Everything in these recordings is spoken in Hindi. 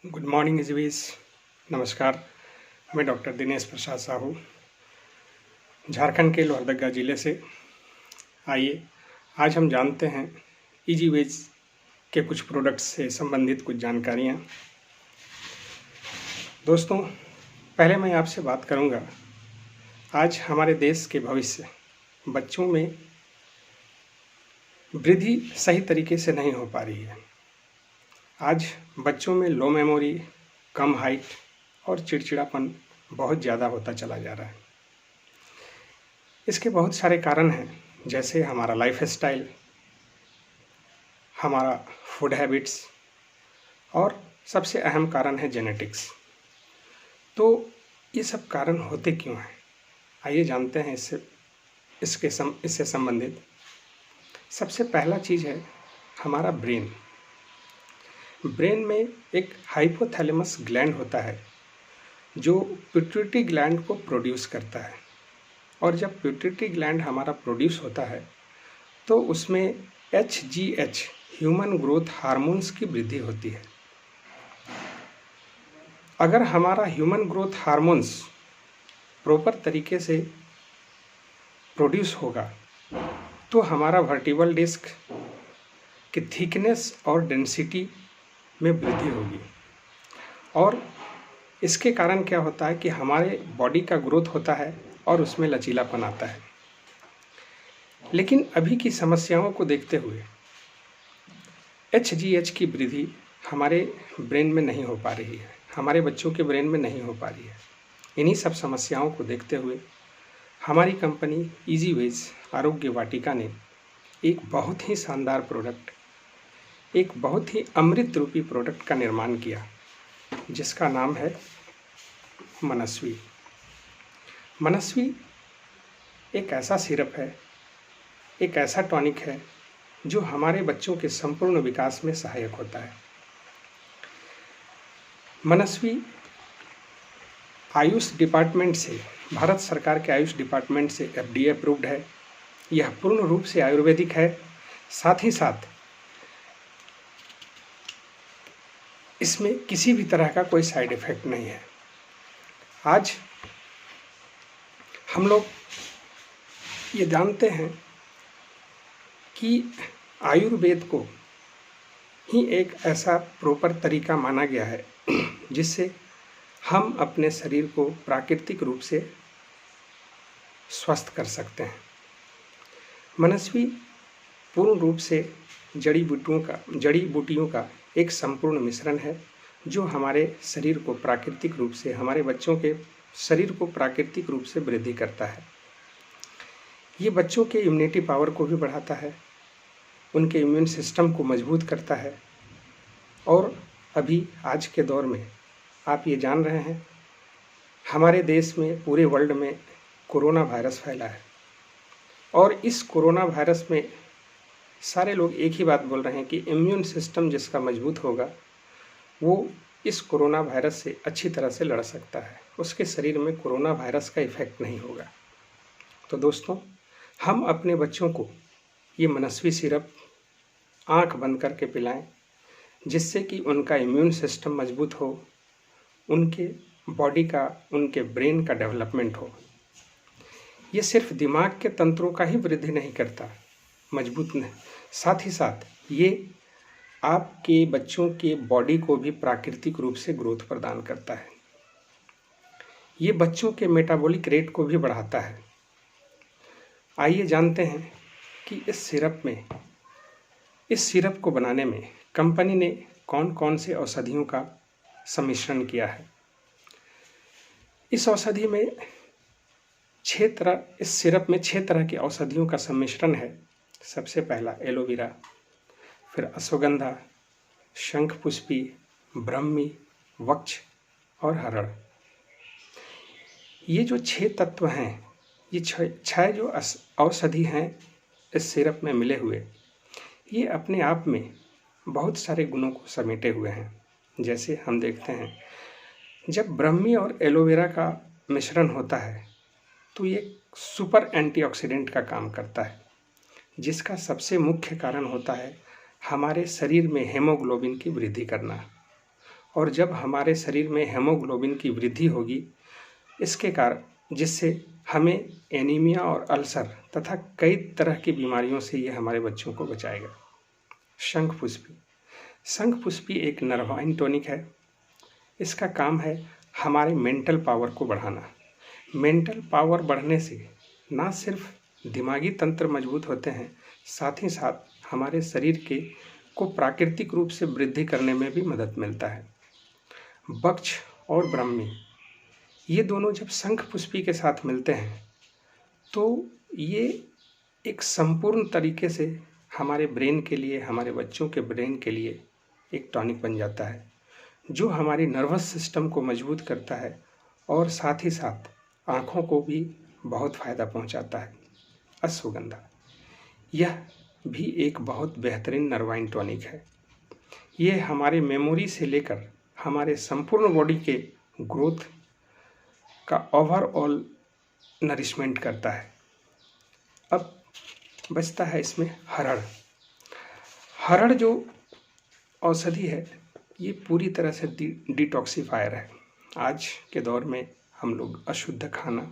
Good morning एजवीज। नमस्कार। मैं डॉक्टर दिनेश प्रसाद साहू झारखंड के लोहरदगा ज़िले से। आइए आज हम जानते हैं इजीवेज के कुछ प्रोडक्ट्स से संबंधित कुछ जानकारियाँ। दोस्तों, पहले मैं आपसे बात करूँगा, आज हमारे देश के भविष्य बच्चों में वृद्धि सही तरीके से नहीं हो पा रही है। आज बच्चों में लो मेमोरी, कम हाइट और चिड़चिड़ापन बहुत ज़्यादा होता चला जा रहा है। इसके बहुत सारे कारण हैं, जैसे हमारा लाइफ स्टाइल, हमारा फूड हैबिट्स और सबसे अहम कारण है जेनेटिक्स। तो ये सब कारण होते क्यों हैं, आइए जानते हैं इससे संबंधित। सबसे पहला चीज़ है हमारा ब्रेन में एक हाइपोथैलेमस ग्लैंड होता है जो पिट्यूटरी ग्लैंड को प्रोड्यूस करता है। और जब पिट्यूटरी ग्लैंड हमारा प्रोड्यूस होता है तो उसमें HGH ह्यूमन ग्रोथ हार्मोन्स की वृद्धि होती है। अगर हमारा ह्यूमन ग्रोथ हार्मोन्स प्रॉपर तरीके से प्रोड्यूस होगा तो हमारा वर्टिब्रल डिस्क की थिकनेस और डेंसिटी में वृद्धि होगी। और इसके कारण क्या होता है कि हमारे बॉडी का ग्रोथ होता है और उसमें लचीलापन आता है। लेकिन अभी की समस्याओं को देखते हुए HGH की वृद्धि हमारे ब्रेन में नहीं हो पा रही है, हमारे बच्चों के ब्रेन में नहीं हो पा रही है। इन्हीं सब समस्याओं को देखते हुए हमारी कंपनी इजीवेज आरोग्य वाटिका ने एक बहुत ही शानदार प्रोडक्ट, एक बहुत ही अमृत रूपी प्रोडक्ट का निर्माण किया, जिसका नाम है मनस्वी। मनस्वी एक ऐसा सिरप है, एक ऐसा टॉनिक है जो हमारे बच्चों के संपूर्ण विकास में सहायक होता है। मनस्वी आयुष डिपार्टमेंट से, भारत सरकार के आयुष डिपार्टमेंट से FDA अप्रूव्ड है। यह पूर्ण रूप से आयुर्वेदिक है, साथ ही साथ इसमें किसी भी तरह का कोई साइड इफ़ेक्ट नहीं है। आज हम लोग ये जानते हैं कि आयुर्वेद को ही एक ऐसा प्रॉपर तरीका माना गया है जिससे हम अपने शरीर को प्राकृतिक रूप से स्वस्थ कर सकते हैं। मनस्वी पूर्ण रूप से जड़ी बूटियों का एक संपूर्ण मिश्रण है जो हमारे शरीर को प्राकृतिक रूप से, हमारे बच्चों के शरीर को प्राकृतिक रूप से वृद्धि करता है। ये बच्चों के इम्यूनिटी पावर को भी बढ़ाता है, उनके इम्यून सिस्टम को मजबूत करता है। और अभी आज के दौर में आप ये जान रहे हैं, हमारे देश में, पूरे वर्ल्ड में कोरोना वायरस फैला है। और इस कोरोना वायरस में सारे लोग एक ही बात बोल रहे हैं कि इम्यून सिस्टम जिसका मजबूत होगा वो इस कोरोना वायरस से अच्छी तरह से लड़ सकता है, उसके शरीर में कोरोना वायरस का इफेक्ट नहीं होगा। तो दोस्तों, हम अपने बच्चों को ये मनस्वी सिरप आंख बंद करके पिलाएं, जिससे कि उनका इम्यून सिस्टम मजबूत हो, उनके बॉडी का, उनके ब्रेन का डेवलपमेंट हो। ये सिर्फ दिमाग के तंत्रों का ही वृद्धि नहीं करता, मजबूत नहीं, साथ ही साथ ये आपके बच्चों के बॉडी को भी प्राकृतिक रूप से ग्रोथ प्रदान करता है। ये बच्चों के मेटाबॉलिक रेट को भी बढ़ाता है। आइए जानते हैं कि इस सिरप को बनाने में कंपनी ने कौन कौन से औषधियों का सम्मिश्रण किया है। इस सिरप में 6 तरह की औषधियों का सम्मिश्रण है। सबसे पहला एलोवेरा, फिर अश्वगंधा, शंखपुष्पी, ब्रह्मी, वक्ष और हरड़। ये जो 6 तत्व हैं, ये 6 जो औषधि हैं इस सिरप में मिले हुए, ये अपने आप में बहुत सारे गुणों को समेटे हुए हैं। जैसे हम देखते हैं, जब ब्रह्मी और एलोवेरा का मिश्रण होता है तो ये सुपर एंटीऑक्सीडेंट का काम करता है, जिसका सबसे मुख्य कारण होता है हमारे शरीर में हेमोग्लोबिन की वृद्धि करना। और जब हमारे शरीर में हेमोग्लोबिन की वृद्धि होगी, इसके कारण जिससे हमें एनीमिया और अल्सर तथा कई तरह की बीमारियों से ये हमारे बच्चों को बचाएगा। शंखपुष्पी। शंखपुष्पी एक नर्वाइन टॉनिक है। इसका काम है हमारे मेंटल पावर को बढ़ाना। मेंटल पावर बढ़ने से ना सिर्फ दिमागी तंत्र मजबूत होते हैं, साथ ही साथ हमारे शरीर को प्राकृतिक रूप से वृद्धि करने में भी मदद मिलता है। वक्ष और ब्राह्मी, ये दोनों जब शंखपुष्पी के साथ मिलते हैं तो ये एक संपूर्ण तरीके से हमारे ब्रेन के लिए, हमारे बच्चों के ब्रेन के लिए एक टॉनिक बन जाता है, जो हमारी नर्वस सिस्टम को मजबूत करता है और साथ ही साथ आँखों को भी बहुत फ़ायदा पहुंचाता है। अश्वगंधा, यह भी एक बहुत बेहतरीन नर्वाइन टॉनिक है। ये हमारे मेमोरी से लेकर हमारे संपूर्ण बॉडी के ग्रोथ का ओवरऑल नरिशमेंट करता है। अब बचता है इसमें हरड़। हरड़ जो औषधि है, ये पूरी तरह से डिटॉक्सिफायर है। आज के दौर में हम लोग अशुद्ध खाना,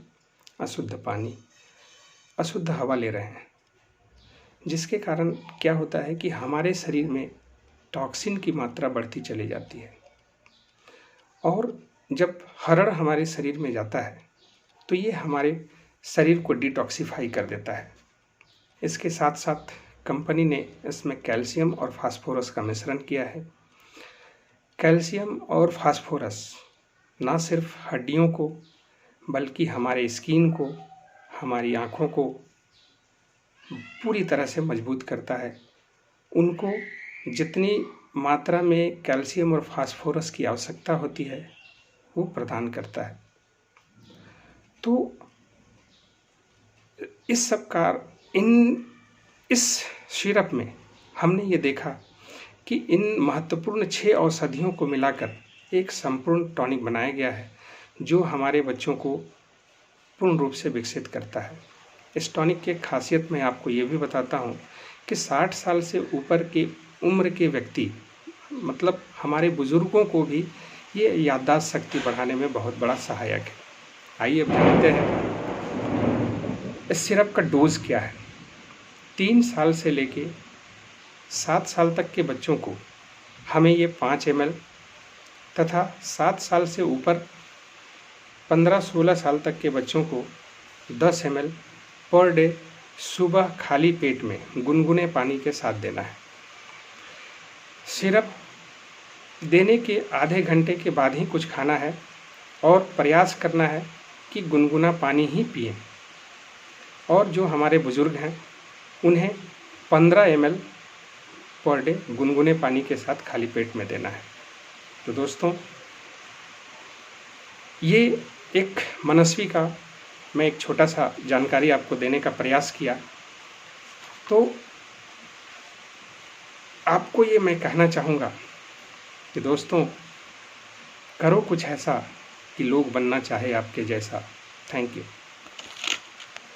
अशुद्ध पानी, अशुद्ध हवा ले रहे हैं, जिसके कारण क्या होता है कि हमारे शरीर में टॉक्सिन की मात्रा बढ़ती चली जाती है। और जब हरड़ हमारे शरीर में जाता है तो ये हमारे शरीर को डिटॉक्सिफाई कर देता है। इसके साथ साथ कंपनी ने इसमें कैल्शियम और फास्फोरस का मिश्रण किया है। कैल्शियम और फास्फोरस ना सिर्फ हड्डियों को बल्कि हमारे स्किन को, हमारी आँखों को पूरी तरह से मजबूत करता है। उनको जितनी मात्रा में कैल्शियम और फास्फोरस की आवश्यकता होती है वो प्रदान करता है। तो इस सब का इस सिरप में हमने ये देखा कि इन महत्वपूर्ण 6 औषधियों को मिलाकर एक संपूर्ण टॉनिक बनाया गया है, जो हमारे बच्चों को पूर्ण रूप से विकसित करता है। इस टॉनिक की खासियत मैं आपको ये भी बताता हूँ कि 60 साल से ऊपर की उम्र के व्यक्ति, मतलब हमारे बुजुर्गों को भी ये याददाश्त शक्ति बढ़ाने में बहुत बड़ा सहायक है। आइए अब जानते हैं इस सिरप का डोज क्या है। 3 साल से लेके 7 साल तक के बच्चों को हमें ये 5 ml तथा 7 साल से ऊपर 15-16 साल तक के बच्चों को 10 ml पर डे सुबह खाली पेट में गुनगुने पानी के साथ देना है। सिरप देने के आधे घंटे के बाद ही कुछ खाना है और प्रयास करना है कि गुनगुना पानी ही पिएं। और जो हमारे बुजुर्ग हैं उन्हें 15 ml पर डे गुनगुने पानी के साथ खाली पेट में देना है। तो दोस्तों, ये एक मनस्वी का मैं एक छोटा सा जानकारी आपको देने का प्रयास किया। तो आपको ये मैं कहना चाहूँगा कि दोस्तों, करो कुछ ऐसा कि लोग बनना चाहे आपके जैसा। Thank you.